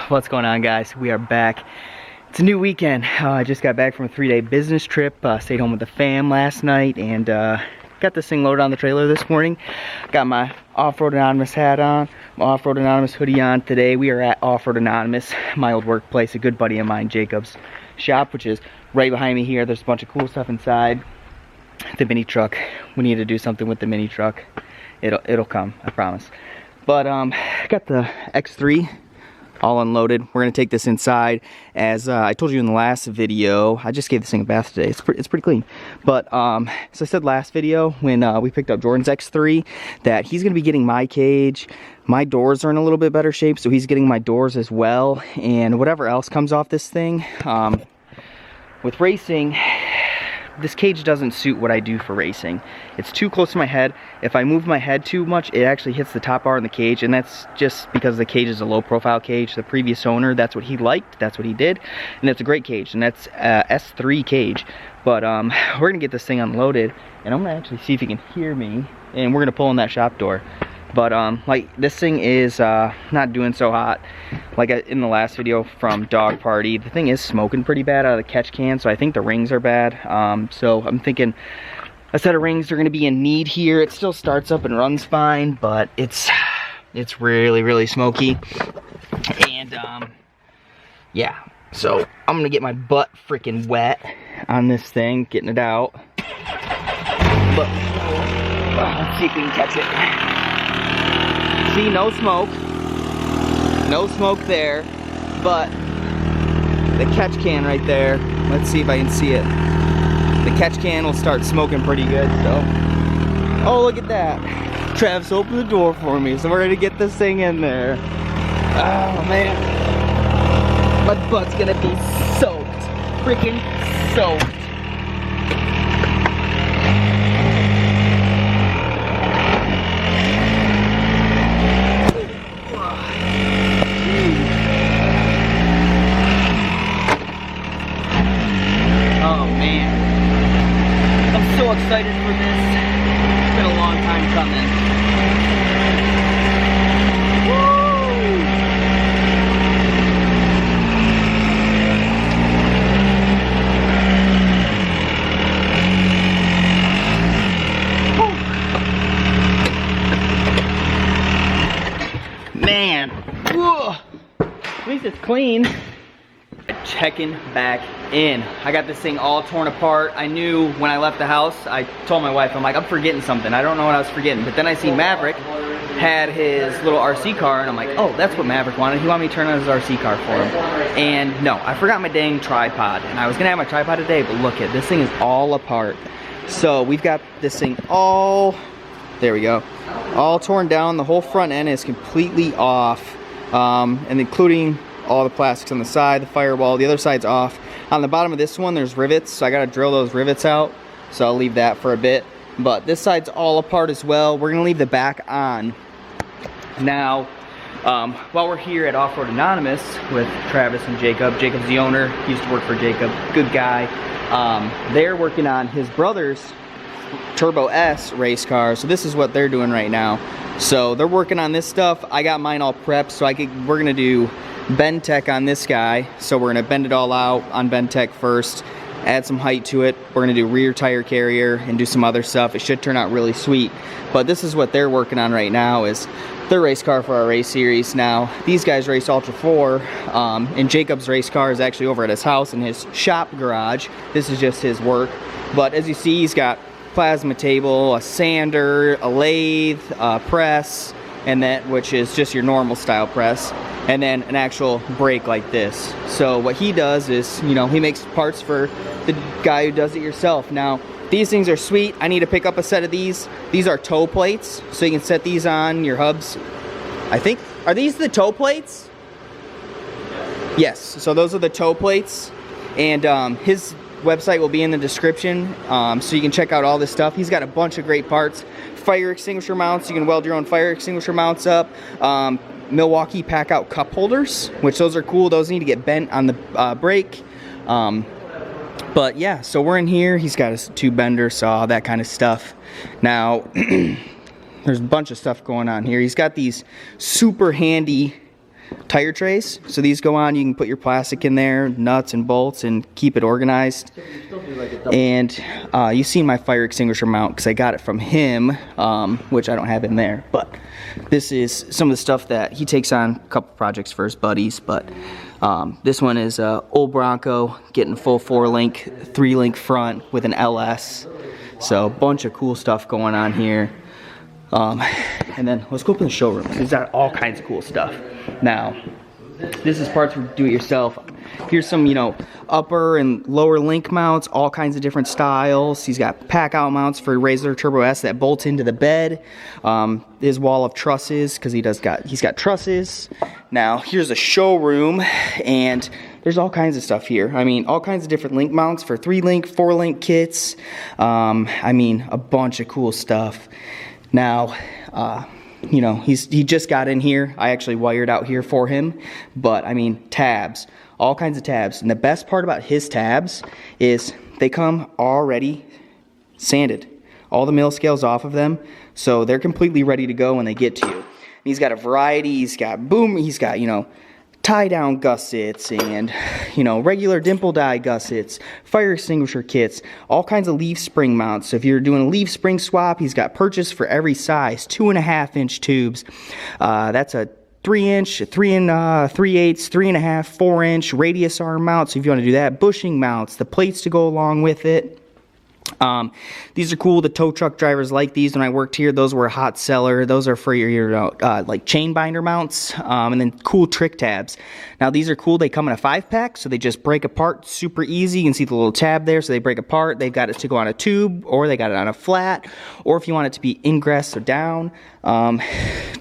What's going on, guys? We are back. It's a new weekend. I just got back from a 3-day business trip. Stayed home with the fam last night and got this thing loaded on the trailer this morning. Got my Offroad Anonymous hat on, my Offroad Anonymous hoodie on today. We are at Offroad Anonymous, my old workplace. A good buddy of mine, Jacob's shop, which is right behind me here. There's a bunch of cool stuff inside. The mini truck. We need to do something with the mini truck. It'll come, I promise. But got the X3 all unloaded. We're gonna take this inside. As I told you in the last video, I just gave this thing a bath today. It's pretty clean. But so I said last video when we picked up Jordan's X3 that he's gonna be getting my cage. My doors are in a little bit better shape, so he's getting my doors as well, and whatever else comes off this thing. With racing, this cage doesn't suit what I do for racing. It's too close to my head. If I move my head too much, it actually hits the top bar in the cage, and that's just because the cage is a low profile cage. The previous owner, that's what he liked, that's what he did, and it's a great cage, and that's S3 cage. But we're gonna get this thing unloaded, and I'm gonna actually see if he can hear me, and we're gonna pull in that shop door. But like, this thing is not doing so hot. Like in the last video from Dog Party, the thing is smoking pretty bad out of the catch can, so I think the rings are bad. So I'm thinking a set of rings are gonna be in need here. It still starts up and runs fine, but it's really smoky. And yeah, so I'm gonna get my butt freaking wet on this thing, getting it out. But let's see if we can catch it. See, no smoke there, but the catch can right there, let's see if I can see it. The catch can will start smoking pretty good, so. Oh, look at that. Travis opened the door for me, so we're ready to get this thing in there. Oh man, my butt's gonna be soaked, freaking soaked. Excited for this. It's been a long time coming. Woo! Man, whoa. At least it's clean. Checking back in. I got this thing all torn apart. I knew when I left the house, I told my wife, I'm like, I'm forgetting something. I don't know what I was forgetting. But then I seen Maverick had his little RC car, and I'm like, oh, that's what Maverick wanted. He wanted me to turn on his RC car for him. And no, I forgot my dang tripod. And I was gonna have my tripod today, but look at this thing is all apart. So we've got this thing all, there we go, all torn down. The whole front end is completely off, and including all the plastics on the side, the firewall, the other side's off. On the bottom of this one, there's rivets, so I gotta drill those rivets out, so I'll leave that for a bit. But this side's all apart as well. We're gonna leave the back on. Now, while we're here at Offroad Anonymous with Travis and Jacob, Jacob's the owner, he used to work for Jacob, good guy. They're working on his brother's Turbo S race car, so this is what they're doing right now. So they're working on this stuff. I got mine all prepped, so we're gonna do bend tech on this guy. So we're gonna bend it all out on bend tech first, add some height to it. We're gonna do rear tire carrier and do some other stuff. It should turn out really sweet. But this is what they're working on right now, is their race car for our race series. Now, these guys race Ultra 4, and Jacob's race car is actually over at his house in his shop garage. This is just his work. But as you see, he's got plasma table, a sander, a lathe, a press, and that, which is just your normal style press, and then an actual brake like this. So what he does is, you know, he makes parts for the guy who does it yourself. Now, these things are sweet. I need to pick up a set of these. These are toe plates, so you can set these on your hubs. I think, are these the toe plates? Yes, so those are the toe plates, and his website will be in the description, so you can check out all this stuff. He's got a bunch of great parts. Fire extinguisher mounts, you can weld your own fire extinguisher mounts up. Milwaukee pack out cup holders, which those are cool. Those need to get bent on the brake. But yeah, so we're in here. He's got a tube bender, saw, that kind of stuff. Now, there's a bunch of stuff going on here. He's got these super handy tire trays. So these go on, you can put your plastic in there, nuts and bolts, and keep it organized. And you've seen my fire extinguisher mount because I got it from him, which I don't have in there. But this is some of the stuff that he takes on a couple projects for his buddies. But this one is old Bronco, getting full 4-link, 3-link front with an LS. So a bunch of cool stuff going on here. And then let's go up in the showroom. He's got all kinds of cool stuff. Now, this is parts for do-it-yourself. Here's some, you know, upper and lower link mounts, all kinds of different styles. He's got pack-out mounts for Razor Turbo S that bolt into the bed. His wall of trusses, because he's got trusses. Now, here's a showroom, and there's all kinds of stuff here. I mean, all kinds of different link mounts for 3-link, 4-link kits. I mean, a bunch of cool stuff. Now, you know, he just got in here. I actually wired out here for him. But, I mean, tabs. All kinds of tabs. And the best part about his tabs is they come already sanded. All the mill scales off of them. So they're completely ready to go when they get to you. And he's got a variety. He's got, you know, tie-down gussets and, you know, regular dimple die gussets, fire extinguisher kits, all kinds of leaf spring mounts. So if you're doing a leaf spring swap, he's got purchase for every size, 2.5-inch tubes. That's a 3-inch, 3 3/8, 3.5, 4-inch radius arm mounts. So if you want to do that, bushing mounts, the plates to go along with it. These are cool. The tow truck drivers like these. When I worked here, those were a hot seller. Those are for your like chain binder mounts, and then cool trick tabs. Now these are cool. They come in a 5-pack, so they just break apart super easy. You can see the little tab there, so they break apart. They've got it to go on a tube, or they got it on a flat, or if you want it to be ingress or down.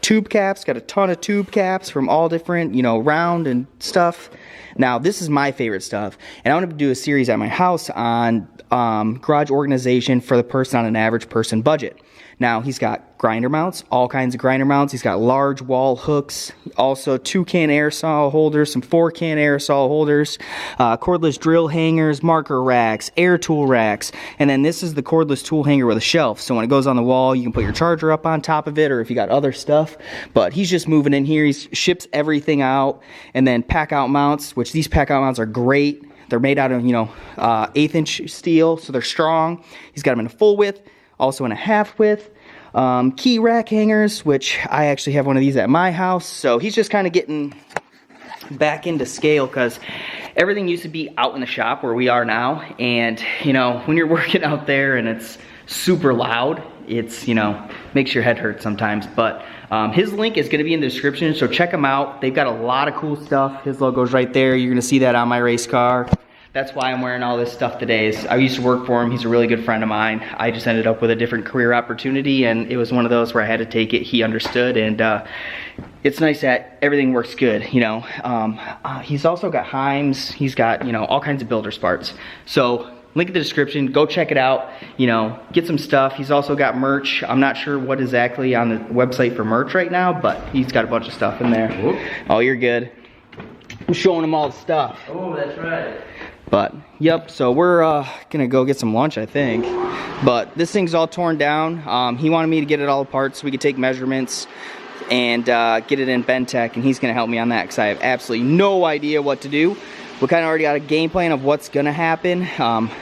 Tube caps, got a ton of tube caps from all different, you know, round and stuff. Now this is my favorite stuff, and I want to do a series at my house on garage organization for the person on an average person budget. Now he's got grinder mounts, all kinds of grinder mounts. He's got large wall hooks, also 2-can aerosol holders, some 4-can aerosol holders, cordless drill hangers, marker racks, air tool racks, and then this is the cordless tool hanger with a shelf. So when it goes on the wall, you can put your charger up on top of it, or if you got other stuff. But he's just moving in here. He ships everything out, and then pack out mounts, which these pack out mounts are great. They're made out of, you know, 1/8-inch steel, so they're strong. He's got them in a full width, also in a half width. Key rack hangers, which I actually have one of these at my house. So he's just kind of getting back into scale, because everything used to be out in the shop where we are now. And, you know, when you're working out there and it's super loud, it's, you know, makes your head hurt sometimes. But his link is going to be in the description, so check him out. They've got a lot of cool stuff. His logo's right there. You're going to see that on my race car. That's why I'm wearing all this stuff today. I used to work for him. He's a really good friend of mine. I just ended up with a different career opportunity, and it was one of those where I had to take it. He understood, and it's nice that everything works good, you know. He's also got Heims. He's got, you know, all kinds of builder's parts. So link in the description. Go check it out. You know, get some stuff. He's also got merch. I'm not sure what exactly on the website for merch right now, but he's got a bunch of stuff in there. Whoop. Oh, you're good. I'm showing him all the stuff. Oh, that's right. But, yep, so we're gonna go get some lunch, I think. But this thing's all torn down. He wanted me to get it all apart so we could take measurements and get it in Bentech, and he's gonna help me on that because I have absolutely no idea what to do. We kind of already got a game plan of what's gonna happen.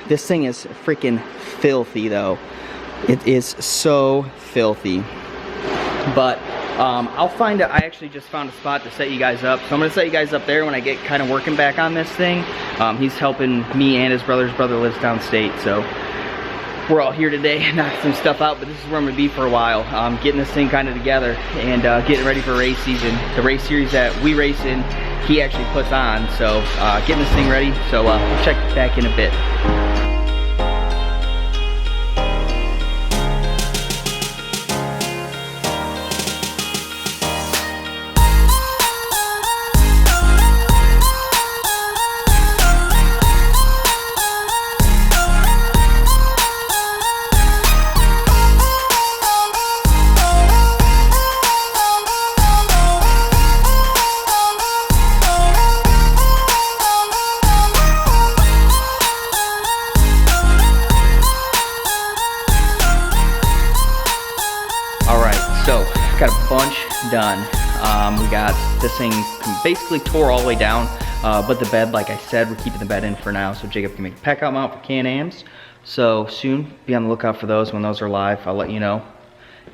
This thing is freaking filthy, though. It is so filthy. But I actually just found a spot to set you guys up. So I'm gonna set you guys up there when I get kind of working back on this thing. He's helping me and his brother. His brother lives downstate, so we're all here today, knocking some stuff out, but this is where I'm gonna be for a while. Getting this thing kind of together and getting ready for race season. The race series that we race in, he actually puts on. So getting this thing ready. So we'll check back in a bit. Got a bunch done. We got this thing basically tore all the way down, but the bed, like I said, we're keeping the bed in for now so Jacob can make a pack out mount for Can-Ams. So soon, be on the lookout for those. When those are live, I'll let you know.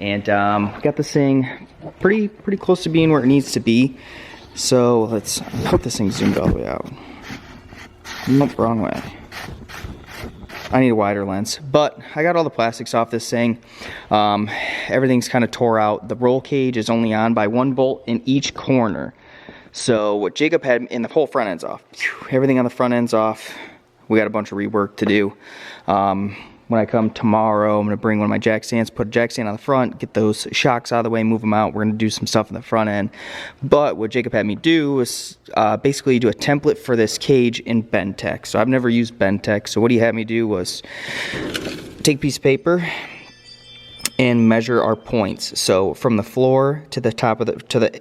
And got this thing pretty close to being where it needs to be. So let's hope this thing zoomed all the way out. Nope, wrong way. I need a wider lens, but I got all the plastics off this thing. Everything's kind of tore out. The roll cage is only on by 1 bolt in each corner. So what Jacob had, in the whole front end's off. Everything on the front end's off. We got a bunch of rework to do. When I come tomorrow, I'm going to bring one of my jack stands, put a jack stand on the front, get those shocks out of the way, move them out. We're going to do some stuff in the front end. But what Jacob had me do is basically do a template for this cage in Bendtech. So I've never used Bendtech. So what he had me do was take a piece of paper and measure our points. So from the floor to the top of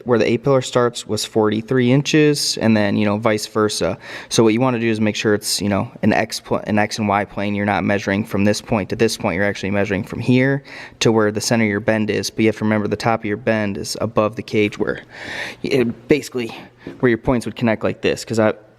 where the A-pillar starts was 43 inches, and then, you know, vice versa. So what you want to do is make sure it's, you know, an X and Y plane. You're not measuring from this point to this point. You're actually measuring from here to where the center of your bend is. But you have to remember the top of your bend is above the cage, where basically where your points would connect like this,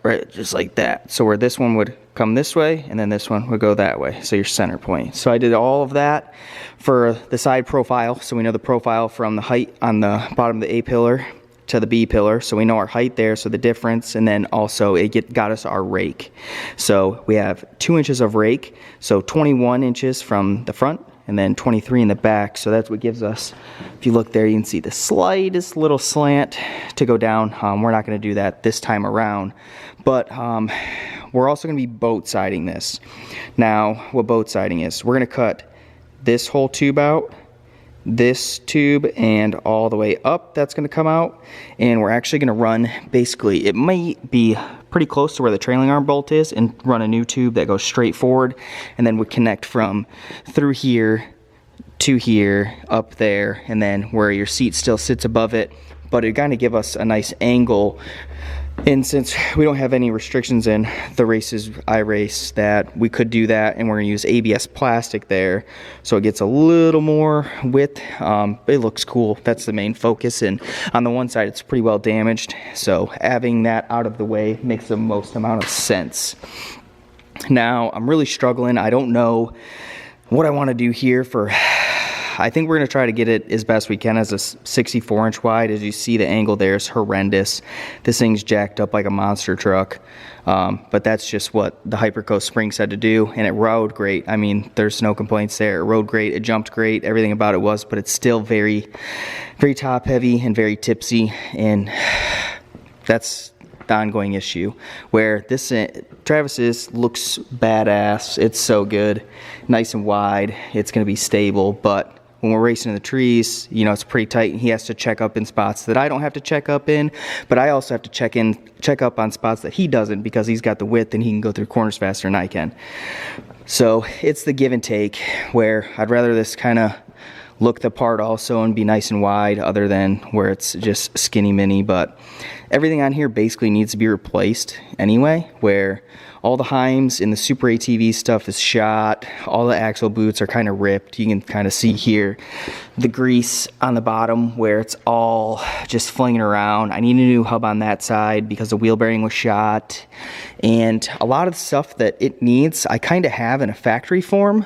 right, just like that. So where this one would come this way, and then this one would go that way. So your center point. So I did all of that for the side profile. So we know the profile from the height on the bottom of the A pillar to the B pillar. So we know our height there, so the difference. And then also it got us our rake. So we have 2 inches of rake. So 21 inches from the front, and then 23 in the back. So that's what gives us, if you look there, you can see the slightest little slant to go down. We're not going to do that this time around, but we're also going to be boat siding this. Now, what boat siding is, we're going to cut this whole tube out, this tube, and all the way up that's going to come out. And we're actually going to run, basically, it might be pretty close to where the trailing arm bolt is, and run a new tube that goes straight forward, and then would connect from through here to here, up there, and then where your seat still sits above it. But it kind of give us a nice angle. And since we don't have any restrictions in the races I race, that we could do that, and we're going to use ABS plastic there, so it gets a little more width. It looks cool. That's the main focus, and on the one side it's pretty well damaged, so having that out of the way makes the most amount of sense. Now, I'm really struggling. I don't know what I want to do here for... I think we're going to try to get it as best we can as a 64 inch wide. As you see, the angle there is horrendous. This thing's jacked up like a monster truck. But that's just what the Hypercoast spring said to do, and it rode great. I mean, there's no complaints there. It rode great, it jumped great, everything about it was, but it's still very, very top heavy and very tipsy, and that's the ongoing issue. Where this Travis's looks badass. It's so good, nice and wide. It's going to be stable, but when we're racing in the trees, you know, it's pretty tight, and he has to check up in spots that I don't have to check up in, but I also have to check up on spots that he doesn't, because he's got the width and he can go through corners faster than I can. So it's the give and take, where I'd rather this kind of look the part also and be nice and wide, other than where it's just skinny mini. But everything on here basically needs to be replaced anyway, where all the Heims and the Super ATV stuff is shot. All the axle boots are kind of ripped. You can kind of see here the grease on the bottom where it's all just flinging around. I need a new hub on that side because the wheel bearing was shot. And a lot of the stuff that it needs, I kind of have in a factory form.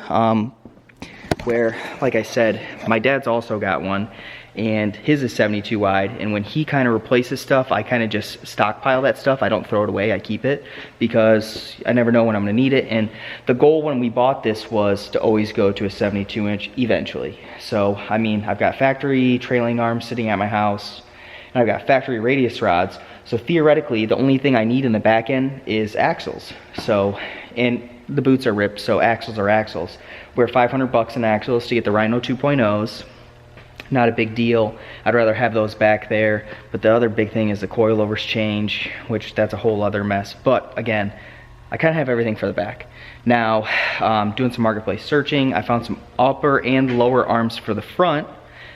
Where, like I said, my dad's also got one, and his is 72 wide, and when he kind of replaces stuff, I kind of just stockpile that stuff. I don't throw it away, I keep it, because I never know when I'm going to need it. And the goal when we bought this was to always go to a 72 inch eventually. So, I mean, I've got factory trailing arms sitting at my house, and I've got factory radius rods, so theoretically the only thing I need in the back end is axles. So, and the boots are ripped, so axles are axles. We're $500 in axles to get the Rhino 2.0s. Not a big deal. I'd rather have those back there. But the other big thing is the coilovers change, which that's a whole other mess. But again, I kind of have everything for the back. Now, doing some marketplace searching, I found some upper and lower arms for the front.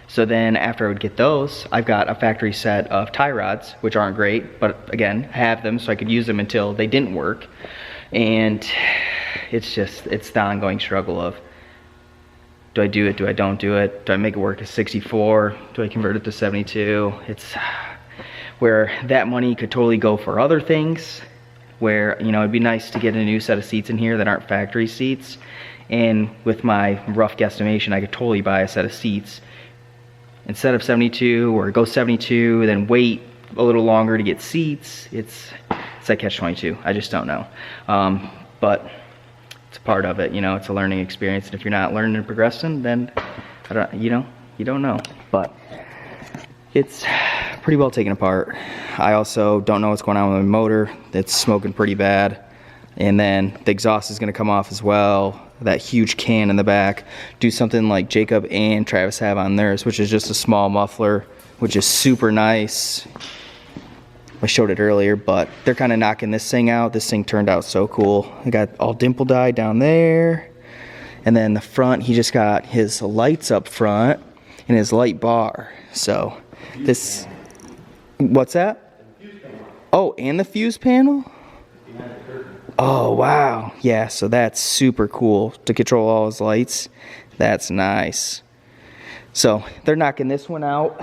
So then after I would get those, I've got a factory set of tie rods, which aren't great, but again, have them so I could use them until they didn't work. And it's the ongoing struggle of Do I do it? Do I don't do it? Do I make it work at 64? Do I convert it to 72? It's where that money could totally go for other things, where, you know, it'd be nice to get a new set of seats in here that aren't factory seats. And with my rough guesstimation, I could totally buy a set of seats instead of 72, or go 72, then wait a little longer to get seats. It's that catch-22. I just don't know. But it's a part of it, you know, it's a learning experience. And if you're not learning and progressing, then you don't know. But it's pretty well taken apart. I also don't know what's going on with my motor. It's smoking pretty bad. And then the exhaust is going to come off as well. That huge can in the back. Do something like Jacob and Travis have on theirs, which is just a small muffler, which is super nice. I showed it earlier, but they're kind of knocking this thing out. This thing turned out so cool. I got all dimple dyed down there. And then the front, he just got his lights up front and his light bar. So this, what's that? Oh, and the fuse panel? Oh, wow. Yeah, so that's super cool to control all his lights. That's nice. So they're knocking this one out.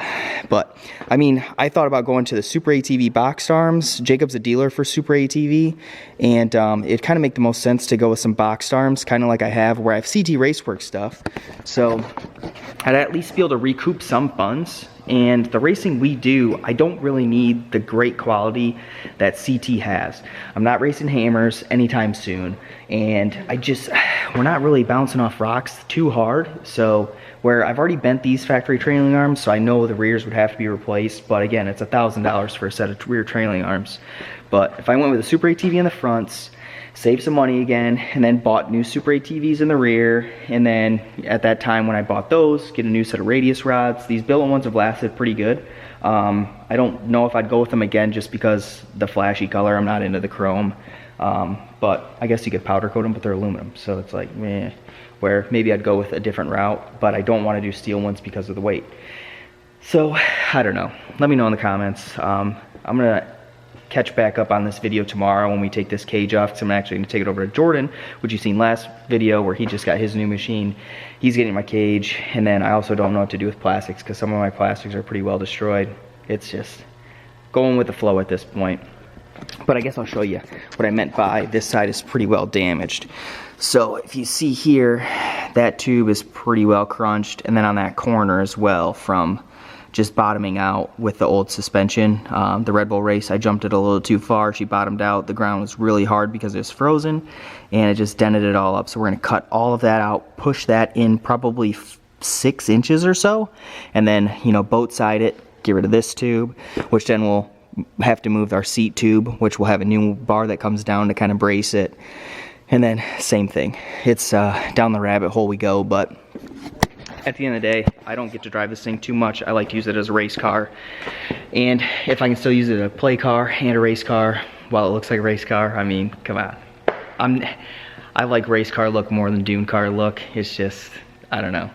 But I mean, I thought about going to the Super ATV boxed arms. Jacob's a dealer for Super ATV, and it kind of make the most sense to go with some boxed arms, kind of like I have where I have CT Racework stuff. So I'd at least be able to recoup some funds. And the racing we do, I don't really need the great quality that CT has. I'm not racing hammers anytime soon, and we're not really bouncing off rocks too hard. So where I've already bent these factory trailing arms, so I know the rears would have to be replaced, but again, it's $1,000 for a set of rear trailing arms. But if I went with a Super ATV in the fronts, saved some money again, and then bought new Super ATVs in the rear, and then at that time when I bought those, get a new set of radius rods. These billet ones have lasted pretty good. I don't know if I'd go with them again just because the flashy color, I'm not into the chrome. But I guess you could powder coat them, but they're aluminum, so it's like meh. Where maybe I'd go with a different route, but I don't want to do steel ones because of the weight. So I don't know. Let me know in the comments. I'm gonna catch back up on this video tomorrow when we take this cage off, because I'm actually gonna take it over to Jordan, which you've seen last video where he just got his new machine. He's getting my cage, and then I also don't know what to do with plastics because some of my plastics are pretty well destroyed. It's just going with the flow at this point. But I guess I'll show you what I meant by this side is pretty well damaged. So if you see here, that tube is pretty well crunched, and then on that corner as well from just bottoming out with the old suspension. The Red Bull race, I jumped it a little too far. She bottomed out. The ground was really hard because it was frozen, and it just dented it all up. So we're going to cut all of that out, push that in probably 6 inches or so, and then, you know, boat side it, get rid of this tube, which then we'll have to move our seat tube, which will have a new bar that comes down to kind of brace it. And then same thing. It's down the rabbit hole we go, but at the end of the day, I don't get to drive this thing too much. I like to use it as a race car. And if I can still use it as a play car and a race car while it looks like a race car, I mean, come on. I like race car look more than dune car look. It's just, I don't know.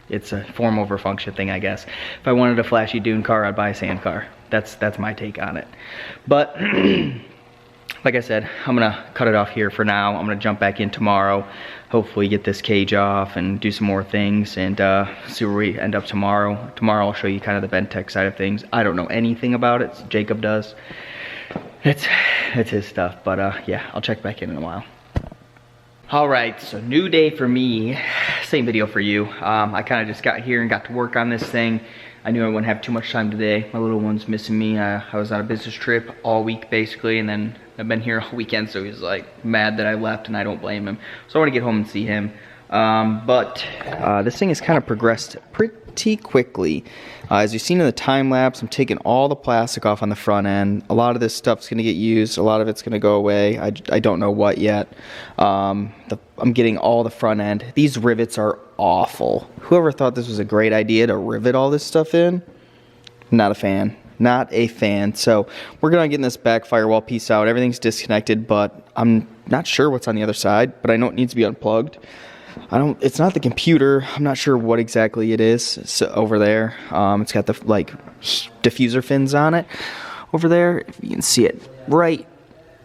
It's a form over function thing, I guess. If I wanted a flashy dune car, I'd buy a sand car. That's my take on it. But like I said, I'm gonna cut it off here for now. I'm gonna jump back in tomorrow, hopefully get this cage off and do some more things, and see where we end up tomorrow. Tomorrow I'll show you kind of the Ventec side of things. I don't know anything about it. Jacob does. It's his stuff, but yeah, I'll check back in a while. Alright, so new day for me, same video for you. I kind of just got here and got to work on this thing. I knew I wouldn't have too much time today. My little one's missing me. I was on a business trip all week basically, and then I've been here all weekend, so he's like mad that I left, and I don't blame him. So I want to get home and see him. But this thing has kind of progressed pretty quickly. As you've seen in the time lapse, I'm taking all the plastic off on the front end. A lot of this stuff's going to get used. A lot of it's going to go away. I don't know what yet. I'm getting all the front end. These rivets are awful. Whoever thought this was a great idea to rivet all this stuff in, not a fan. Not a fan. So we're going to get in this back firewall piece out. Everything's disconnected, but I'm not sure what's on the other side, but I know it needs to be unplugged. It's not the computer. I'm not sure what exactly it is. So over there, it's got the like diffuser fins on it over there. If you can see it right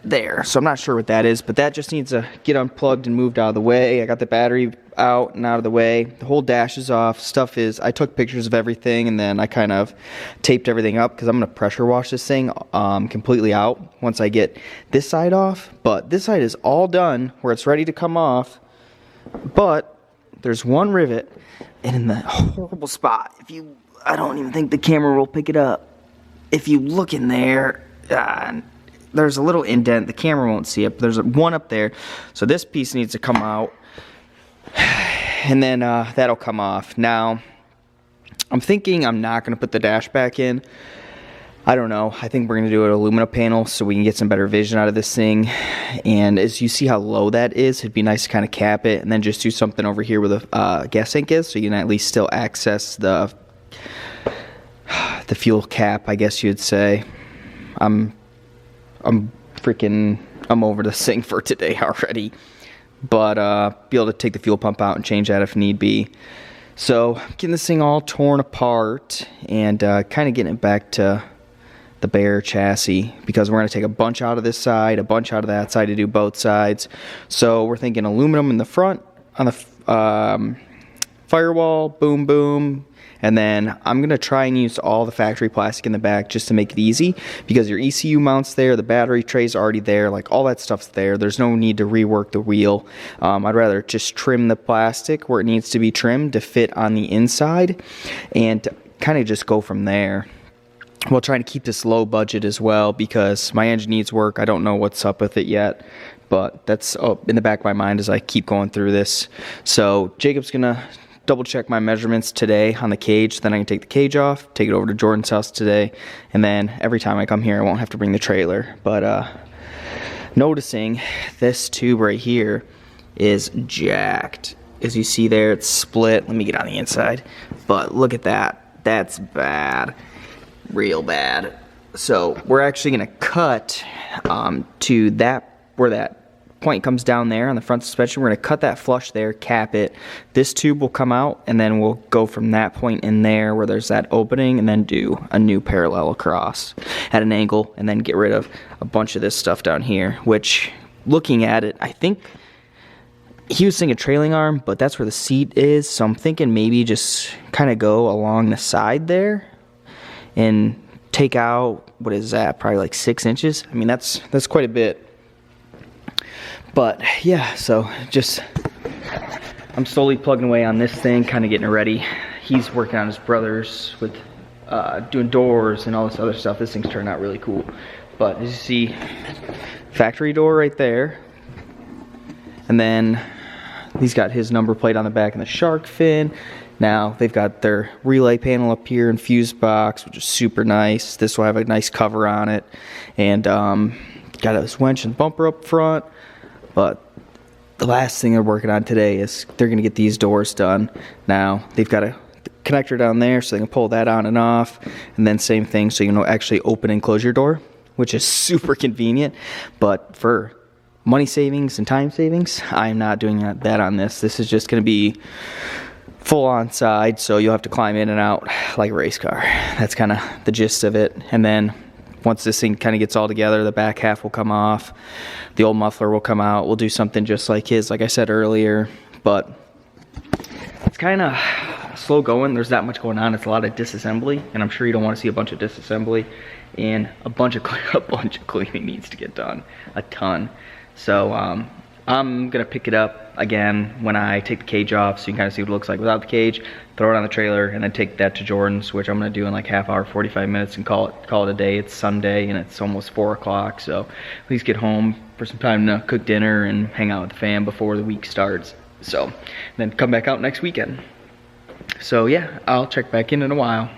there. So I'm not sure what that is, but that just needs to get unplugged and moved out of the way. I got the battery out and out of the way. The whole dash is off. Stuff is, I took pictures of everything and then I kind of taped everything up because I'm going to pressure wash this thing completely out once I get this side off. But this side is all done where it's ready to come off. But there's one rivet and in the horrible spot. I don't even think the camera will pick it up. If you look in there, there's a little indent. The camera won't see it, but there's one up there. So this piece needs to come out, and then that'll come off. Now, I'm thinking I'm not going to put the dash back in. I don't know. I think we're going to do an aluminum panel so we can get some better vision out of this thing. And as you see how low that is, it'd be nice to kind of cap it and then just do something over here where the gas tank is, so you can at least still access the fuel cap, I guess you'd say. I'm over this thing for today already. But be able to take the fuel pump out and change that if need be. So getting this thing all torn apart and kind of getting it back to the bare chassis, because we're going to take a bunch out of this side, a bunch out of that side to do both sides. So we're thinking aluminum in the front on the firewall, boom boom. And then I'm going to try and use all the factory plastic in the back just to make it easy, because your ECU mount's there, the battery tray's already there, like all that stuff's there. There's no need to rework the wheel. I'd rather just trim the plastic where it needs to be trimmed to fit on the inside and kind of just go from there. We'll try to keep this low budget as well because my engine needs work. I don't know what's up with it yet, but that's in the back of my mind as I keep going through this. So Jacob's going to double check my measurements today on the cage, then I can take the cage off, take it over to Jordan's house today, and then every time I come here I won't have to bring the trailer. But noticing this tube right here is jacked. As you see there, it's split. Let me get on the inside, but look at that. That's bad, real bad. So we're actually gonna cut to that, where that point comes down there on the front suspension. We're going to cut that flush there, cap it. This tube will come out, and then we'll go from that point in there where there's that opening and then do a new parallel across at an angle, and then get rid of a bunch of this stuff down here, which, looking at it, I think he was thinking trailing arm, but that's where the seat is. So I'm thinking maybe just kind of go along the side there and take out, what is that, probably like 6 inches. I mean, that's quite a bit. But yeah, so just I'm slowly plugging away on this thing, kind of getting it ready. He's working on his brother's with doing doors and all this other stuff. This thing's turned out really cool. But as you see, factory door right there, and then he's got his number plate on the back and the shark fin. Now they've got their relay panel up here and fuse box, which is super nice. This will have a nice cover on it, and got a winch and bumper up front. But the last thing they're working on today is they're going to get these doors done. Now, they've got a connector down there so they can pull that on and off. And then same thing so you can actually open and close your door, which is super convenient. But for money savings and time savings, I'm not doing that on this. This is just going to be full on side, so you'll have to climb in and out like a race car. That's kind of the gist of it. And then once this thing kind of gets all together, the back half will come off. The old muffler will come out. We'll do something just like his, like I said earlier. But it's kind of slow going. There's that much going on. It's a lot of disassembly, and I'm sure you don't want to see a bunch of disassembly. And a bunch of cleaning needs to get done. A ton. So I'm going to pick it up again when I take the cage off, so you can kind of see what it looks like without the cage, throw it on the trailer, and then take that to Jordan's, which I'm going to do in like half hour, 45 minutes, and call it a day. It's Sunday, and it's almost 4 o'clock, so at least get home for some time to cook dinner and hang out with the fam before the week starts. So then come back out next weekend. So yeah, I'll check back in a while.